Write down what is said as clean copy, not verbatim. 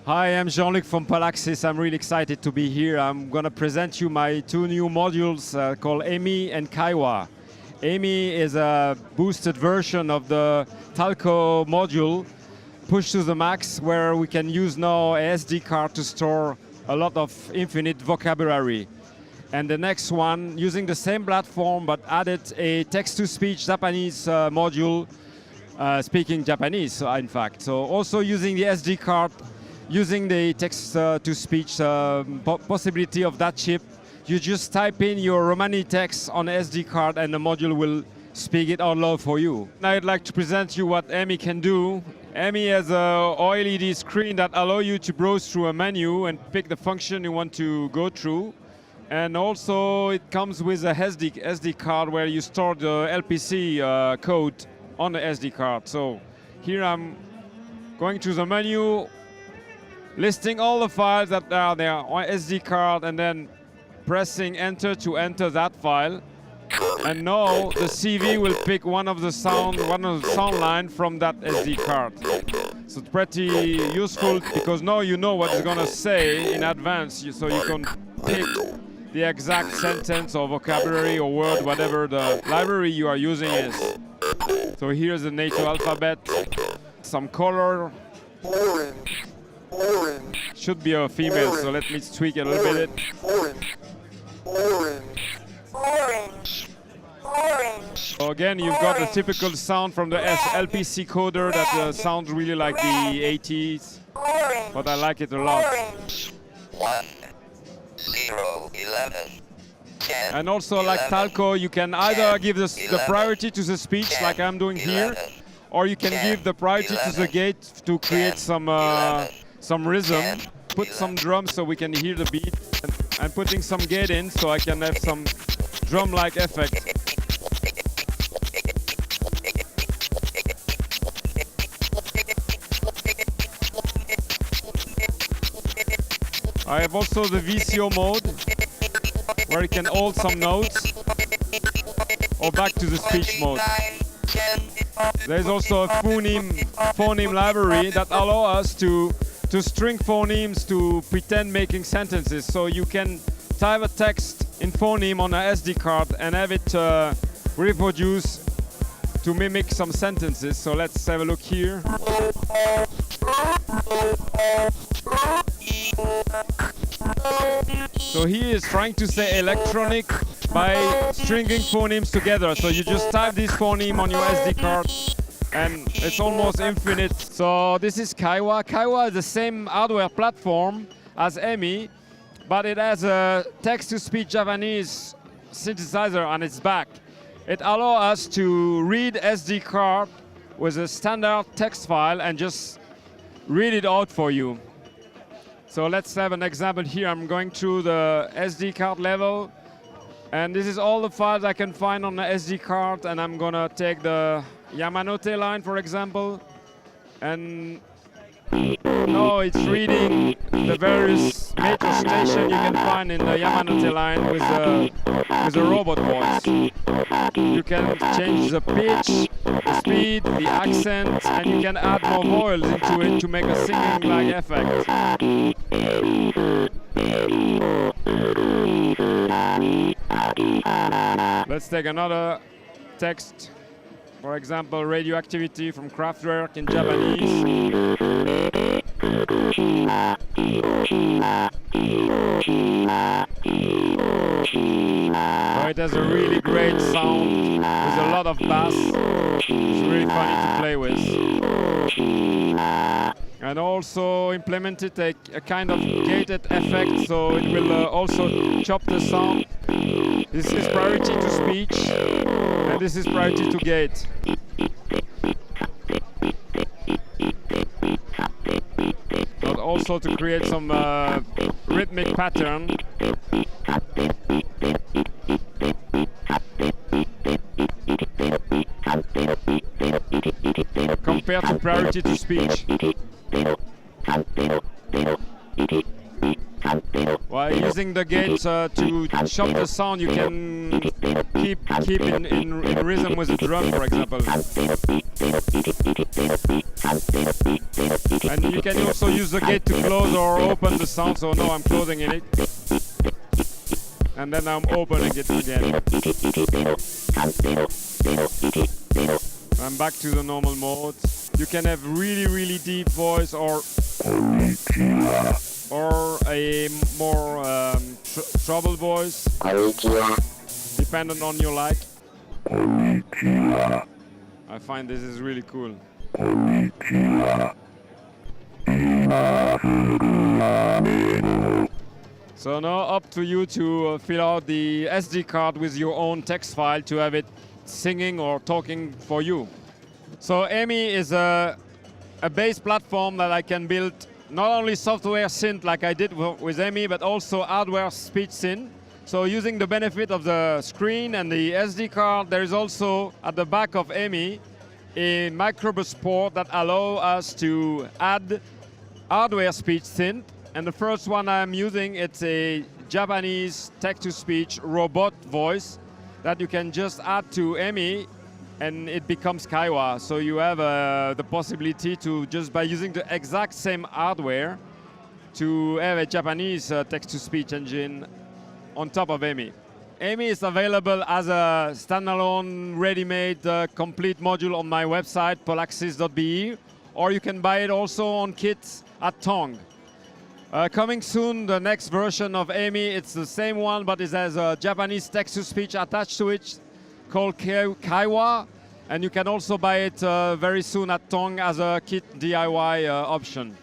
Hi, I'm Jean-Luc from Polaxis. I'm really excited to be here. I'm going to present you my two new modules called Phoneme and Kaiwa. Phoneme is a boosted version of the Talco module, pushed to the max, where we can use now a SD card to store a lot of infinite vocabulary. And the next one, using the same platform, but added a text-to-speech Japanese module, speaking Japanese, in fact. So also using the SD card, using the text-to-speech possibility of that chip, you just type in your Romani text on the SD card and the module will speak it out loud for you. Now I'd like to present you what Phoneme can do. Phoneme has a OLED screen that allows you to browse through a menu and pick the function you want to go through. And also it comes with a SD card where you store the LPC code on the SD card. So here I'm going to the menu, listing all the files that are there on SD card, and then pressing enter to enter that file. And now the CV will pick one of the sound line from that SD card. So it's pretty useful because now you know what it's gonna say in advance, so you can pick the exact sentence or vocabulary or word, whatever the library you are using is. So here's the NATO alphabet, some color. Should be a female, so let me tweak it a little bit. So again, you've got the typical sound from the LPC coder that sounds really like the 80s, but I like it a lot. 1, 0, 11, 10, and also like Talco, you can either give the priority to the speech, like I'm doing here, or you can give the priority to the gate to create some rhythm, put some drums so we can hear the beat, and putting some gate in so I can have some drum-like effect. I have also the VCO mode, where you can hold some notes, or back to the speech mode. There's also a phoneme library that allows us to string phonemes to pretend making sentences. So you can type a text in phoneme on an SD card and have it reproduce to mimic some sentences. So let's have a look here. So he is trying to say electronic by stringing phonemes together. So you just type this phoneme on your SD card and it's almost infinite. So this is Kaiwa. Kaiwa is the same hardware platform as Phoneme, but it has a text-to-speech Japanese synthesizer on its back. It allows us to read SD card with a standard text file and just read it out for you. So let's have an example here. I'm going through the SD card level, and this is all the files I can find on the SD card, and I'm gonna take the Yamanote line, for example, and now it's reading the various metro stations you can find in the Yamanote line with a robot voice. You can change the pitch, the speed, the accent, and you can add more vowels into it to make a singing-like effect. Let's take another text. For example, radioactivity from Kraftwerk in Japanese. So it has a really great sound with a lot of bass. It's really funny to play with. And also implemented a kind of gated effect, so it will also chop the sound. This is priority to speech, and this is priority to gate. But also to create some rhythmic pattern. Compared to priority to speech. While using the gate to chop the sound, you can keep in rhythm with the drum, for example. And you can also use the gate to close or open the sound. So now I'm closing it. And then I'm opening it again. I'm back to the normal mode. You can have really deep voice or a more treble voice, depending on your like. I find this is really cool. So now up to you to fill out the SD card with your own text file to have it singing or talking for you. So Amy is a base platform that I can build not only software synth like I did with Amy, but also hardware speech synth. So using the benefit of the screen and the SD card, there is also at the back of Amy a microbus port that allow us to add hardware speech synth. And the first one I'm using, it's a Japanese text-to-speech robot voice that you can just add to Amy and it becomes Kaiwa. So you have the possibility to, just by using the exact same hardware, to have a Japanese text-to-speech engine on top of Amy. Amy is available as a standalone, ready-made, complete module on my website, polaxis.be, or you can buy it also on kits at Thonk. Coming soon, the next version of Amy, it's the same one, but it has a Japanese text-to-speech attached to it called Kaiwa, and you can also buy it very soon at Thonk as a kit DIY option.